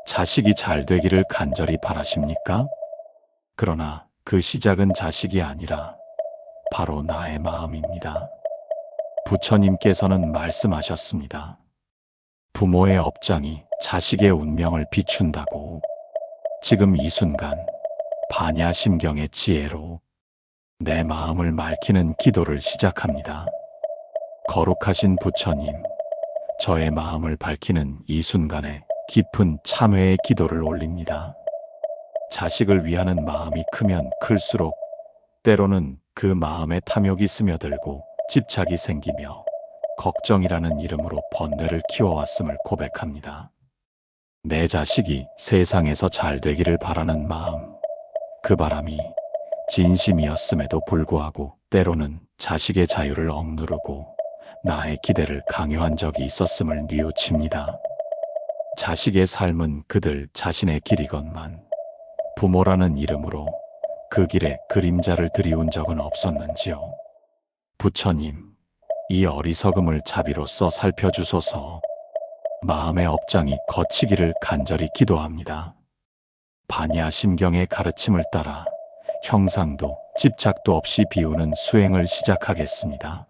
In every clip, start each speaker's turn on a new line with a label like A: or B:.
A: 자식이 잘 되기를 간절히 바라십니까? 그러나 그 시작은 자식이 아니라 바로 나의 마음입니다. 부처님께서는 말씀하셨습니다. 부모의 업장이 자식의 운명을 비춘다고. 지금 이 순간 반야심경의 지혜로 내 마음을 맑히는 기도를 시작합니다. 거룩하신 부처님, 저의 마음을 밝히는 이 순간에 깊은 참회의 기도를 올립니다. 자식을 위하는 마음이 크면 클수록 때로는 그 마음에 탐욕이 스며들고 집착이 생기며 걱정이라는 이름으로 번뇌를 키워왔음을 고백합니다. 내 자식이 세상에서 잘 되기를 바라는 마음, 그 바람이 진심이었음에도 불구하고 때로는 자식의 자유를 억누르고 나의 기대를 강요한 적이 있었음을 뉘우칩니다. 자식의 삶은 그들 자신의 길이건만 부모라는 이름으로 그 길에 그림자를 들이운 적은 없었는지요. 부처님, 이 어리석음을 자비로써 살펴주소서. 마음의 업장이 거치기를 간절히 기도합니다. 반야심경의 가르침을 따라 형상도 집착도 없이 비우는 수행을 시작하겠습니다.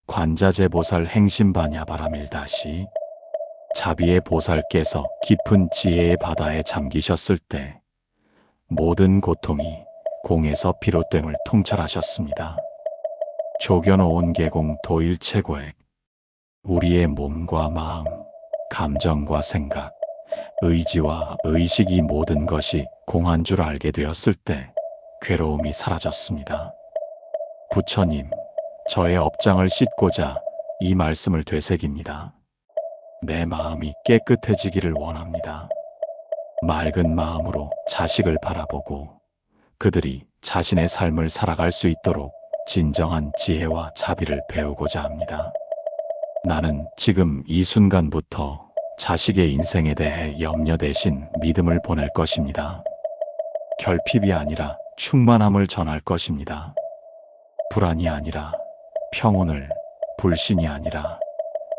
A: 관자재보살 행심반야바라밀다시. 자비의 보살께서 깊은 지혜의 바다에 잠기셨을 때 모든 고통이 공에서 비롯됨을 통찰하셨습니다. 조견오온 계공 도일체고액. 우리의 몸과 마음, 감정과 생각, 의지와 의식이 모든 것이 공한 줄 알게 되었을 때 괴로움이 사라졌습니다. 부처님, 저의 업장을 씻고자 이 말씀을 되새깁니다. 내 마음이 깨끗해지기를 원합니다. 맑은 마음으로 자식을 바라보고 그들이 자신의 삶을 살아갈 수 있도록 진정한 지혜와 자비를 배우고자 합니다. 나는 지금 이 순간부터 자식의 인생에 대해 염려 대신 믿음을 보낼 것입니다. 결핍이 아니라 충만함을 전할 것입니다. 불안이 아니라 평온을, 불신이 아니라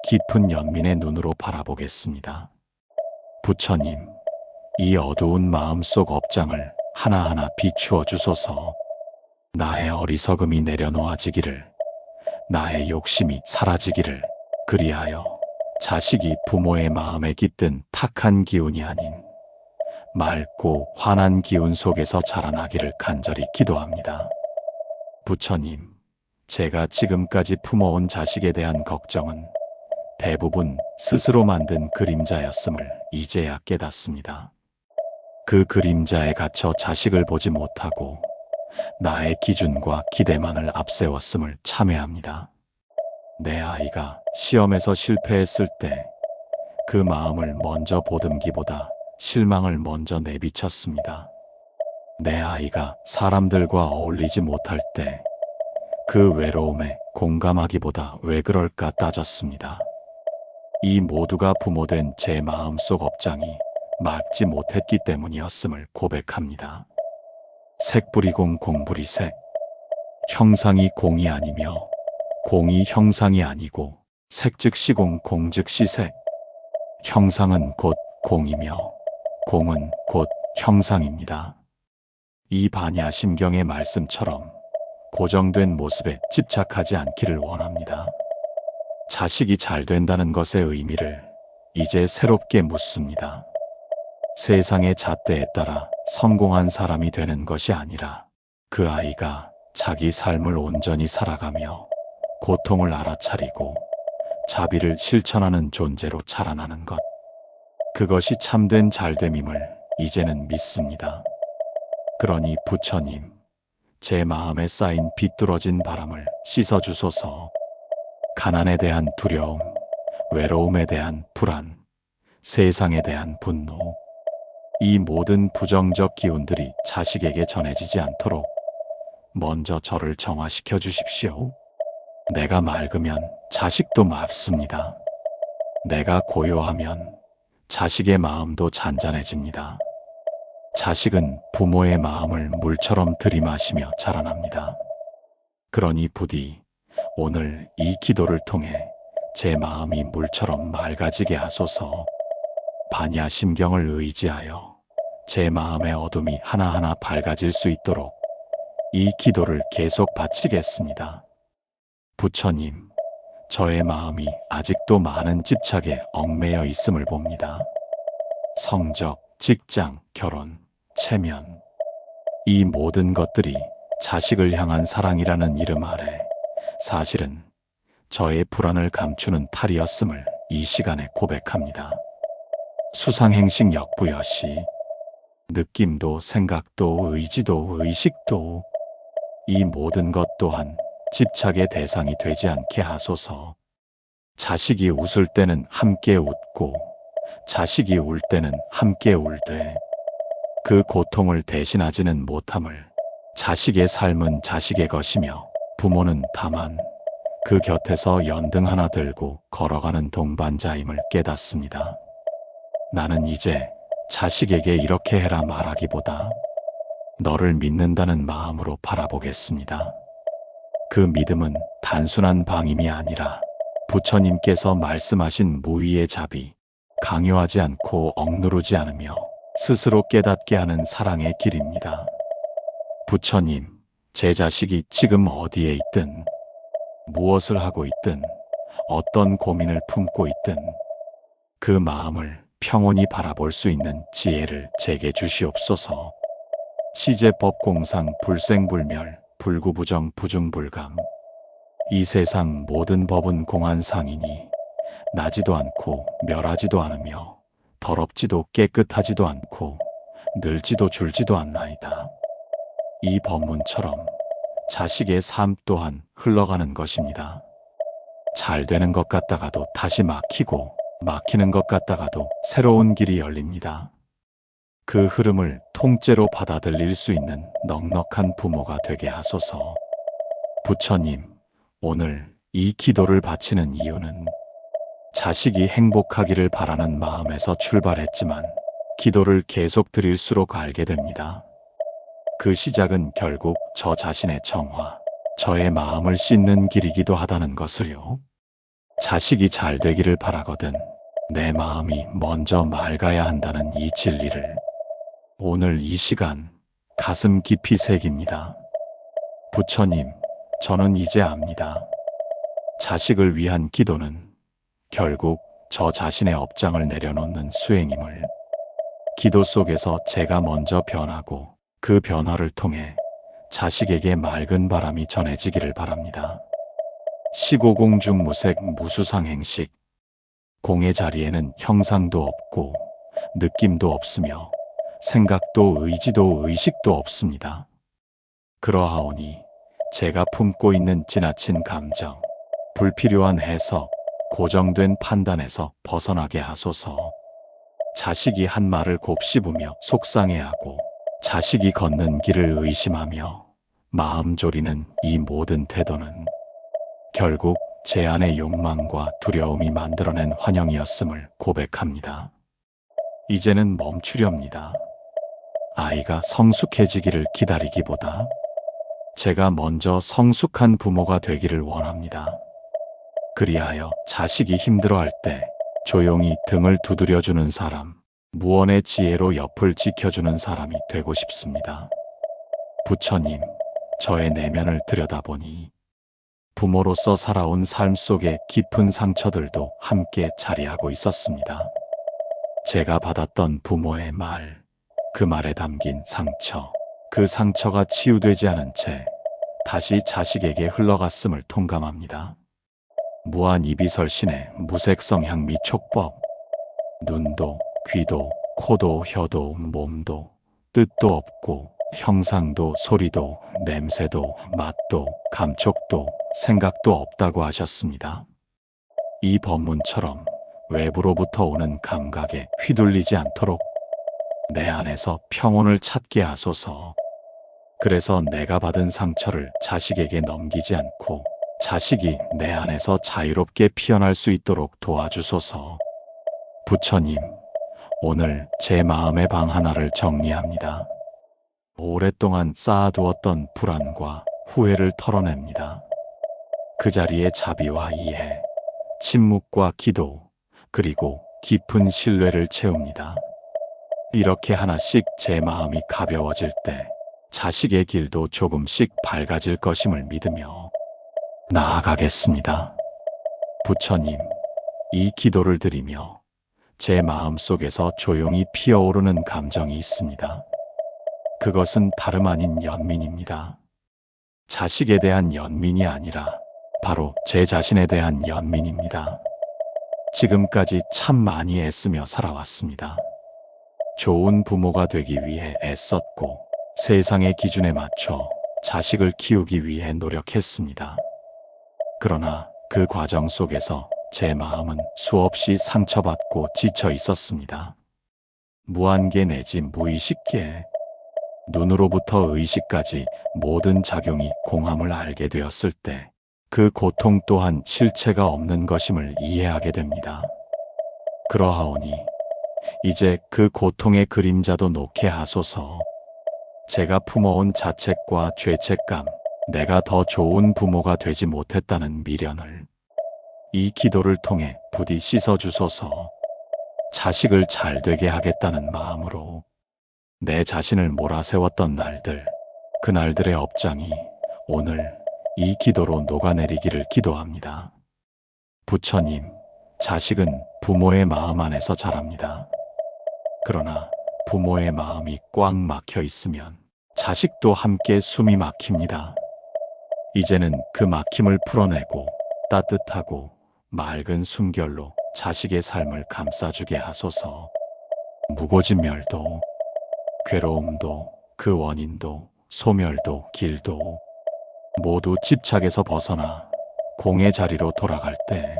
A: 깊은 연민의 눈으로 바라보겠습니다. 부처님, 이 어두운 마음속 업장을 하나하나 비추어 주소서. 나의 어리석음이 내려놓아지기를, 나의 욕심이 사라지기를, 그리하여 자식이 부모의 마음에 깃든 탁한 기운이 아닌 맑고 환한 기운 속에서 자라나기를 간절히 기도합니다. 부처님, 제가 지금까지 품어온 자식에 대한 걱정은 대부분 스스로 만든 그림자였음을 이제야 깨닫습니다. 그 그림자에 갇혀 자식을 보지 못하고 나의 기준과 기대만을 앞세웠음을 참회합니다. 내 아이가 시험에서 실패했을 때 그 마음을 먼저 보듬기보다 실망을 먼저 내비쳤습니다. 내 아이가 사람들과 어울리지 못할 때 그 외로움에 공감하기보다 왜 그럴까 따졌습니다. 이 모두가 부모된 제 마음속 업장이 막지 못했기 때문이었음을 고백합니다. 색불이공 공불이색. 형상이 공이 아니며 공이 형상이 아니고 색즉시공 공즉시색. 형상은 곧 공이며 공은 곧 형상입니다. 이 반야심경의 말씀처럼 고정된 모습에 집착하지 않기를 원합니다. 자식이 잘 된다는 것의 의미를 이제 새롭게 묻습니다. 세상의 잣대에 따라 성공한 사람이 되는 것이 아니라 그 아이가 자기 삶을 온전히 살아가며 고통을 알아차리고 자비를 실천하는 존재로 자라나는 것. 그것이 참된 잘됨임을 이제는 믿습니다. 그러니 부처님, 제 마음에 쌓인 비뚤어진 바람을 씻어주소서. 가난에 대한 두려움, 외로움에 대한 불안, 세상에 대한 분노, 이 모든 부정적 기운들이 자식에게 전해지지 않도록 먼저 저를 정화시켜 주십시오. 내가 맑으면 자식도 맑습니다. 내가 고요하면 자식의 마음도 잔잔해집니다. 자식은 부모의 마음을 물처럼 들이마시며 자라납니다. 그러니 부디 오늘 이 기도를 통해 제 마음이 물처럼 맑아지게 하소서. 반야심경을 의지하여 제 마음의 어둠이 하나하나 밝아질 수 있도록 이 기도를 계속 바치겠습니다. 부처님, 저의 마음이 아직도 많은 집착에 얽매여 있음을 봅니다. 성적, 직장, 결혼, 체면, 이 모든 것들이 자식을 향한 사랑이라는 이름 아래 사실은 저의 불안을 감추는 탈이었음을 이 시간에 고백합니다. 수상행식 역부여시, 느낌도 생각도 의지도 의식도 이 모든 것 또한 집착의 대상이 되지 않게 하소서. 자식이 웃을 때는 함께 웃고 자식이 울 때는 함께 울되 그 고통을 대신하지는 못함을, 자식의 삶은 자식의 것이며 부모는 다만 그 곁에서 연등 하나 들고 걸어가는 동반자임을 깨닫습니다. 나는 이제 자식에게 이렇게 해라 말하기보다 너를 믿는다는 마음으로 바라보겠습니다. 그 믿음은 단순한 방임이 아니라 부처님께서 말씀하신 무위의 자비, 강요하지 않고 억누르지 않으며 스스로 깨닫게 하는 사랑의 길입니다. 부처님, 제 자식이 지금 어디에 있든, 무엇을 하고 있든, 어떤 고민을 품고 있든, 그 마음을 평온히 바라볼 수 있는 지혜를 제게 주시옵소서. 시제법공상 불생불멸, 불구부정 부중불감. 이 세상 모든 법은 공한상이니 나지도 않고 멸하지도 않으며 더럽지도 깨끗하지도 않고 늘지도 줄지도 않나이다. 이 법문처럼 자식의 삶 또한 흘러가는 것입니다. 잘 되는 것 같다가도 다시 막히고 막히는 것 같다가도 새로운 길이 열립니다. 그 흐름을 통째로 받아들일 수 있는 넉넉한 부모가 되게 하소서. 부처님, 오늘 이 기도를 바치는 이유는 자식이 행복하기를 바라는 마음에서 출발했지만 기도를 계속 드릴수록 알게 됩니다. 그 시작은 결국 저 자신의 정화, 저의 마음을 씻는 길이기도 하다는 것을요. 자식이 잘 되기를 바라거든 내 마음이 먼저 맑아야 한다는 이 진리를 오늘 이 시간 가슴 깊이 새깁니다. 부처님, 저는 이제 압니다. 자식을 위한 기도는 결국 저 자신의 업장을 내려놓는 수행임을, 기도 속에서 제가 먼저 변하고 그 변화를 통해 자식에게 맑은 바람이 전해지기를 바랍니다. 시고공중무색 무수상행식. 공의 자리에는 형상도 없고 느낌도 없으며 생각도 의지도 의식도 없습니다. 그러하오니 제가 품고 있는 지나친 감정, 불필요한 해석, 고정된 판단에서 벗어나게 하소서. 자식이 한 말을 곱씹으며 속상해하고 자식이 걷는 길을 의심하며 마음 졸이는 이 모든 태도는 결국 제 안의 욕망과 두려움이 만들어낸 환영이었음을 고백합니다. 이제는 멈추렵니다. 아이가 성숙해지기를 기다리기보다 제가 먼저 성숙한 부모가 되기를 원합니다. 그리하여 자식이 힘들어할 때 조용히 등을 두드려주는 사람, 무언의 지혜로 옆을 지켜주는 사람이 되고 싶습니다. 부처님, 저의 내면을 들여다보니 부모로서 살아온 삶 속의 깊은 상처들도 함께 자리하고 있었습니다. 제가 받았던 부모의 말, 그 말에 담긴 상처, 그 상처가 치유되지 않은 채 다시 자식에게 흘러갔음을 통감합니다. 무한 이비설신의 무색성향 미 촉법, 눈도, 귀도, 코도, 혀도, 몸도, 뜻도 없고 형상도, 소리도, 냄새도, 맛도, 감촉도, 생각도 없다고 하셨습니다. 이 법문처럼 외부로부터 오는 감각에 휘둘리지 않도록 내 안에서 평온을 찾게 하소서. 그래서 내가 받은 상처를 자식에게 넘기지 않고 자식이 내 안에서 자유롭게 피어날 수 있도록 도와주소서. 부처님, 오늘 제 마음의 방 하나를 정리합니다. 오랫동안 쌓아두었던 불안과 후회를 털어냅니다. 그 자리에 자비와 이해, 침묵과 기도, 그리고 깊은 신뢰를 채웁니다. 이렇게 하나씩 제 마음이 가벼워질 때 자식의 길도 조금씩 밝아질 것임을 믿으며 나아가겠습니다. 부처님, 이 기도를 드리며 제 마음 속에서 조용히 피어오르는 감정이 있습니다. 그것은 다름 아닌 연민입니다. 자식에 대한 연민이 아니라 바로 제 자신에 대한 연민입니다. 지금까지 참 많이 애쓰며 살아왔습니다. 좋은 부모가 되기 위해 애썼고 세상의 기준에 맞춰 자식을 키우기 위해 노력했습니다. 그러나 그 과정 속에서 제 마음은 수없이 상처받고 지쳐 있었습니다. 무한계 내지 무의식계, 눈으로부터 의식까지 모든 작용이 공함을 알게 되었을 때 그 고통 또한 실체가 없는 것임을 이해하게 됩니다. 그러하오니 이제 그 고통의 그림자도 놓게 하소서. 제가 품어온 자책과 죄책감, 내가 더 좋은 부모가 되지 못했다는 미련을 이 기도를 통해 부디 씻어주소서. 자식을 잘 되게 하겠다는 마음으로 내 자신을 몰아세웠던 날들, 그날들의 업장이 오늘 이 기도로 녹아내리기를 기도합니다. 부처님, 자식은 부모의 마음 안에서 자랍니다. 그러나 부모의 마음이 꽉 막혀 있으면 자식도 함께 숨이 막힙니다. 이제는 그 막힘을 풀어내고 따뜻하고 맑은 숨결로 자식의 삶을 감싸주게 하소서. 무고진멸도, 괴로움도, 그 원인도, 소멸도, 길도 모두 집착에서 벗어나 공의 자리로 돌아갈 때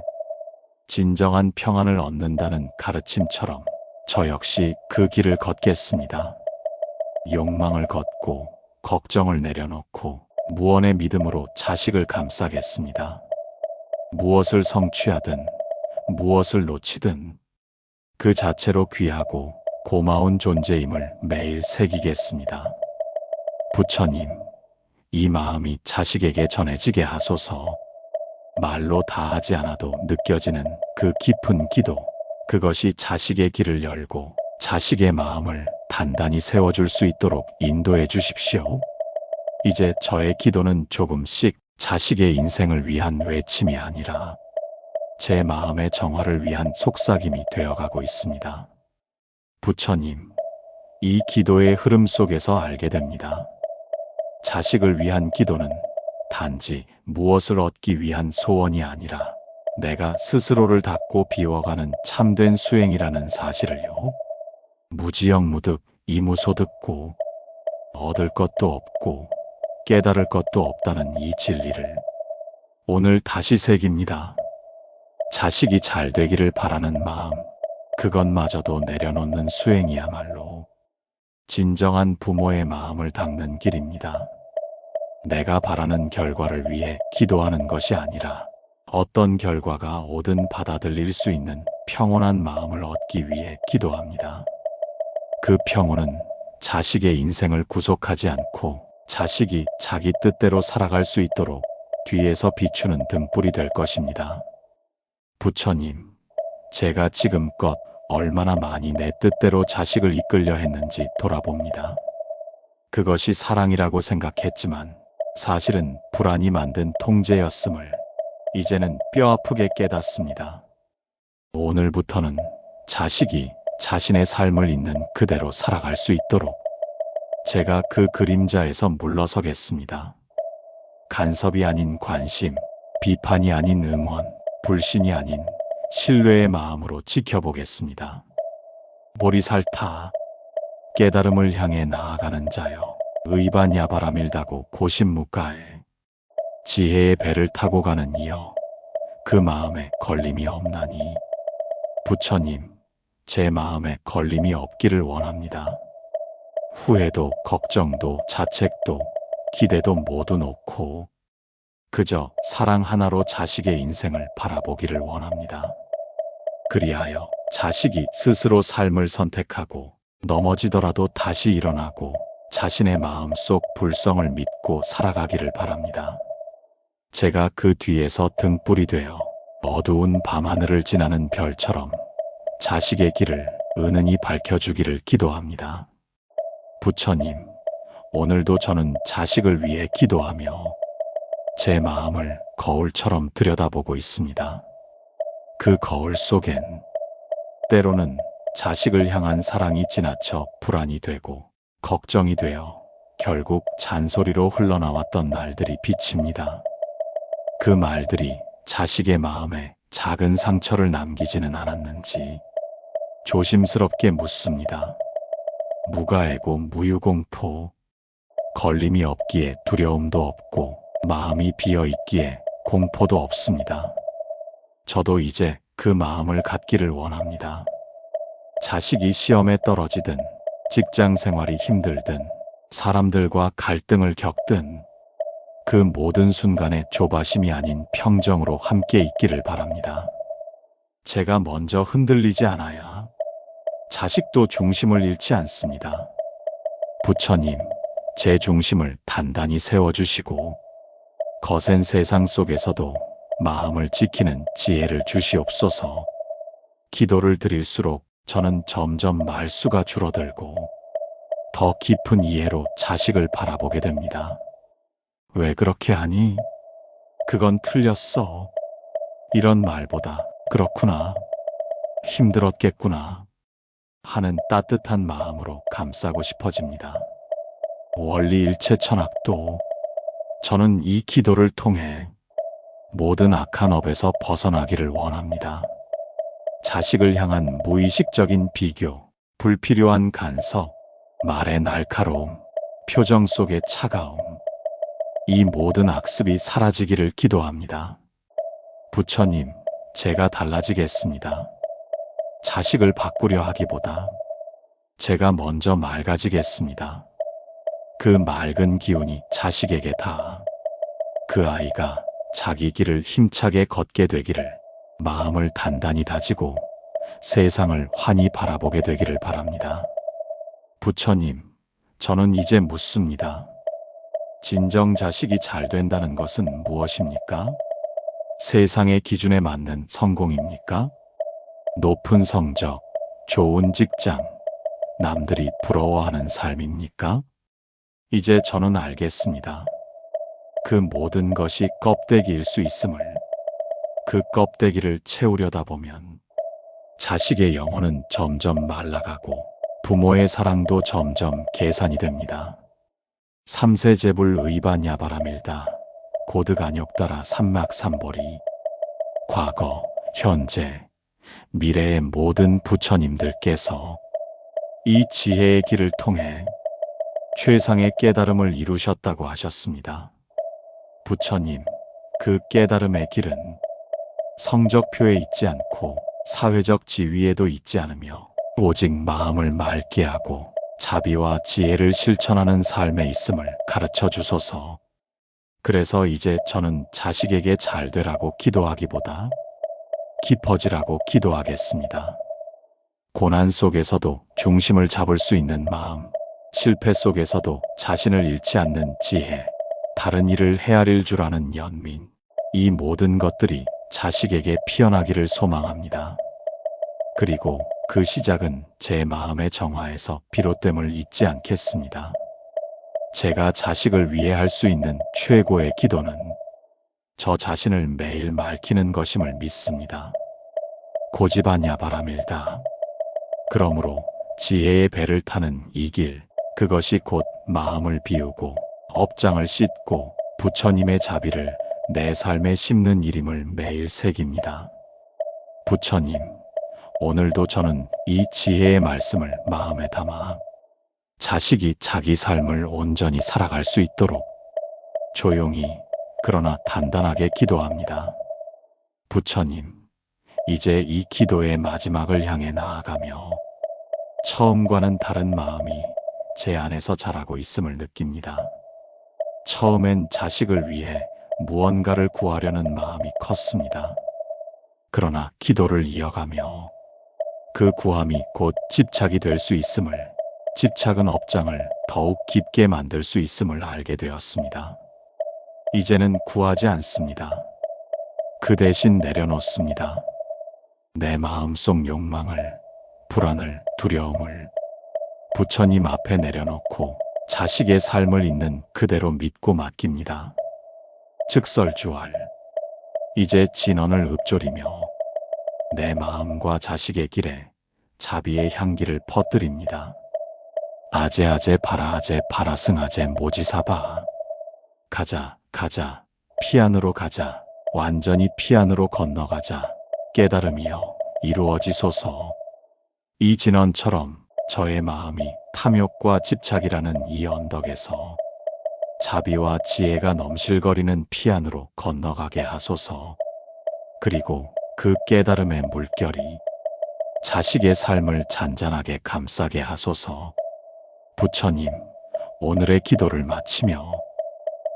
A: 진정한 평안을 얻는다는 가르침처럼 저 역시 그 길을 걷겠습니다. 욕망을 걷고 걱정을 내려놓고 무언의 믿음으로 자식을 감싸겠습니다. 무엇을 성취하든 무엇을 놓치든 그 자체로 귀하고 고마운 존재임을 매일 새기겠습니다. 부처님, 이 마음이 자식에게 전해지게 하소서. 말로 다 하지 않아도 느껴지는 그 깊은 기도, 그것이 자식의 길을 열고 자식의 마음을 단단히 세워줄 수 있도록 인도해 주십시오. 이제 저의 기도는 조금씩 자식의 인생을 위한 외침이 아니라 제 마음의 정화를 위한 속삭임이 되어가고 있습니다. 부처님, 이 기도의 흐름 속에서 알게 됩니다. 자식을 위한 기도는 단지 무엇을 얻기 위한 소원이 아니라 내가 스스로를 닫고 비워가는 참된 수행이라는 사실을요. 무지영무득 이무소득고 얻을 것도 없고 깨달을 것도 없다는 이 진리를 오늘 다시 새깁니다. 자식이 잘 되기를 바라는 마음, 그것마저도 내려놓는 수행이야말로 진정한 부모의 마음을 닦는 길입니다. 내가 바라는 결과를 위해 기도하는 것이 아니라 어떤 결과가 오든 받아들일 수 있는 평온한 마음을 얻기 위해 기도합니다. 그 평온은 자식의 인생을 구속하지 않고 자식이 자기 뜻대로 살아갈 수 있도록 뒤에서 비추는 등불이 될 것입니다. 부처님, 제가 지금껏 얼마나 많이 내 뜻대로 자식을 이끌려 했는지 돌아봅니다. 그것이 사랑이라고 생각했지만 사실은 불안이 만든 통제였음을 이제는 뼈아프게 깨닫습니다. 오늘부터는 자식이 자신의 삶을 있는 그대로 살아갈 수 있도록 제가 그 그림자에서 물러서겠습니다. 간섭이 아닌 관심, 비판이 아닌 응원, 불신이 아닌 신뢰의 마음으로 지켜보겠습니다. 보리살타, 깨달음을 향해 나아가는 자여, 의반야바라밀다고 고심무가에 지혜의 배를 타고 가는 이여, 그 마음에 걸림이 없나니. 부처님, 제 마음에 걸림이 없기를 원합니다. 후회도 걱정도 자책도 기대도 모두 놓고 그저 사랑 하나로 자식의 인생을 바라보기를 원합니다. 그리하여 자식이 스스로 삶을 선택하고 넘어지더라도 다시 일어나고 자신의 마음속 불성을 믿고 살아가기를 바랍니다. 제가 그 뒤에서 등불이 되어 어두운 밤하늘을 지나는 별처럼 자식의 길을 은은히 밝혀주기를 기도합니다. 부처님, 오늘도 저는 자식을 위해 기도하며 제 마음을 거울처럼 들여다보고 있습니다. 그 거울 속엔 때로는 자식을 향한 사랑이 지나쳐 불안이 되고 걱정이 되어 결국 잔소리로 흘러나왔던 날들이 비칩니다. 그 말들이 자식의 마음에 작은 상처를 남기지는 않았는지 조심스럽게 묻습니다. 무가애고 무유공포. 걸림이 없기에 두려움도 없고 마음이 비어있기에 공포도 없습니다. 저도 이제 그 마음을 갖기를 원합니다. 자식이 시험에 떨어지든 직장 생활이 힘들든 사람들과 갈등을 겪든 그 모든 순간에 조바심이 아닌 평정으로 함께 있기를 바랍니다. 제가 먼저 흔들리지 않아야 자식도 중심을 잃지 않습니다. 부처님, 제 중심을 단단히 세워주시고 거센 세상 속에서도 마음을 지키는 지혜를 주시옵소서. 기도를 드릴수록 저는 점점 말수가 줄어들고 더 깊은 이해로 자식을 바라보게 됩니다. 왜 그렇게 하니? 그건 틀렸어. 이런 말보다 그렇구나. 힘들었겠구나. 하는 따뜻한 마음으로 감싸고 싶어집니다. 원리일체천학도 저는 이 기도를 통해 모든 악한 업에서 벗어나기를 원합니다. 자식을 향한 무의식적인 비교, 불필요한 간섭, 말의 날카로움, 표정 속의 차가움, 이 모든 악습이 사라지기를 기도합니다. 부처님, 제가 달라지겠습니다. 자식을 바꾸려 하기보다 제가 먼저 맑아지겠습니다. 그 맑은 기운이 자식에게 닿아 그 아이가 자기 길을 힘차게 걷게 되기를, 마음을 단단히 다지고 세상을 환히 바라보게 되기를 바랍니다. 부처님, 저는 이제 묻습니다. 진정 자식이 잘 된다는 것은 무엇입니까? 세상의 기준에 맞는 성공입니까? 높은 성적, 좋은 직장, 남들이 부러워하는 삶입니까? 이제 저는 알겠습니다. 그 모든 것이 껍데기일 수 있음을. 그 껍데기를 채우려다 보면 자식의 영혼은 점점 말라가고 부모의 사랑도 점점 계산이 됩니다. 삼세제불 의반야바라밀다 고득안욕따라 삼막삼보리. 과거, 현재, 미래의 모든 부처님들께서 이 지혜의 길을 통해 최상의 깨달음을 이루셨다고 하셨습니다. 부처님, 그 깨달음의 길은 성적표에 있지 않고 사회적 지위에도 있지 않으며 오직 마음을 맑게 하고 자비와 지혜를 실천하는 삶에 있음을 가르쳐 주소서. 그래서 이제 저는 자식에게 잘 되라고 기도하기보다 깊어지라고 기도하겠습니다. 고난 속에서도 중심을 잡을 수 있는 마음, 실패 속에서도 자신을 잃지 않는 지혜, 다른 일을 헤아릴 줄 아는 연민, 이 모든 것들이 자식에게 피어나기를 소망합니다. 그리고 그 시작은 제 마음의 정화에서 비롯됨을 잊지 않겠습니다. 제가 자식을 위해 할 수 있는 최고의 기도는 저 자신을 매일 맑히는 것임을 믿습니다. 고지바냐 바라밀다. 그러므로 지혜의 배를 타는 이 길, 그것이 곧 마음을 비우고 업장을 씻고 부처님의 자비를 내 삶에 심는 일임을 매일 새깁니다. 부처님, 오늘도 저는 이 지혜의 말씀을 마음에 담아 자식이 자기 삶을 온전히 살아갈 수 있도록 조용히 그러나 단단하게 기도합니다. 부처님, 이제 이 기도의 마지막을 향해 나아가며 처음과는 다른 마음이 제 안에서 자라고 있음을 느낍니다. 처음엔 자식을 위해 무언가를 구하려는 마음이 컸습니다. 그러나 기도를 이어가며 그 구함이 곧 집착이 될 수 있음을, 집착은 업장을 더욱 깊게 만들 수 있음을 알게 되었습니다. 이제는 구하지 않습니다. 그 대신 내려놓습니다. 내 마음속 욕망을, 불안을, 두려움을 부처님 앞에 내려놓고 자식의 삶을 있는 그대로 믿고 맡깁니다. 즉설주알. 이제 진언을 읊조리며 내 마음과 자식의 길에 자비의 향기를 퍼뜨립니다. 아제아제 파라아제 파라승아제 모지사바. 가자, 가자, 피안으로 가자. 완전히 피안으로 건너가자. 깨달음이여 이루어지소서. 이 진언처럼 저의 마음이 탐욕과 집착이라는 이 언덕에서 자비와 지혜가 넘실거리는 피안으로 건너가게 하소서. 그리고 그 깨달음의 물결이 자식의 삶을 잔잔하게 감싸게 하소서. 부처님, 오늘의 기도를 마치며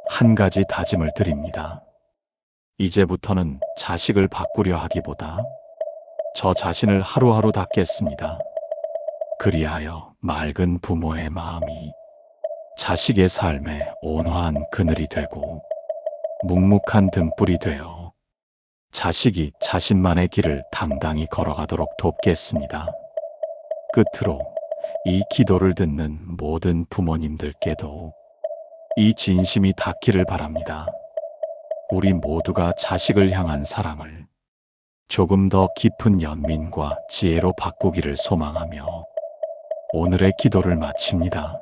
A: 한 가지 다짐을 드립니다. 이제부터는 자식을 바꾸려 하기보다 저 자신을 하루하루 닦겠습니다. 그리하여 맑은 부모의 마음이 자식의 삶에 온화한 그늘이 되고 묵묵한 등불이 되어 자식이 자신만의 길을 당당히 걸어가도록 돕겠습니다. 끝으로 이 기도를 듣는 모든 부모님들께도 이 진심이 닿기를 바랍니다. 우리 모두가 자식을 향한 사랑을 조금 더 깊은 연민과 지혜로 바꾸기를 소망하며 오늘의 기도를 마칩니다.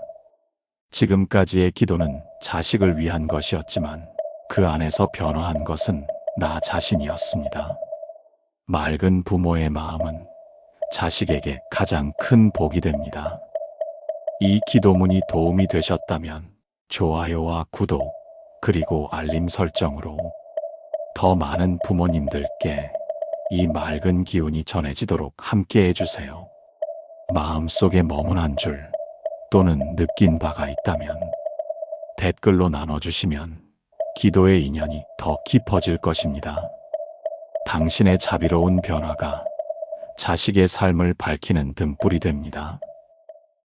A: 지금까지의 기도는 자식을 위한 것이었지만 그 안에서 변화한 것은 나 자신이었습니다. 맑은 부모의 마음은 자식에게 가장 큰 복이 됩니다. 이 기도문이 도움이 되셨다면 좋아요와 구독, 그리고 알림 설정으로 더 많은 부모님들께 이 맑은 기운이 전해지도록 함께 해주세요. 마음속에 머문 한 줄 또는 느낀 바가 있다면 댓글로 나눠주시면 기도의 인연이 더 깊어질 것입니다. 당신의 자비로운 변화가 자식의 삶을 밝히는 등불이 됩니다.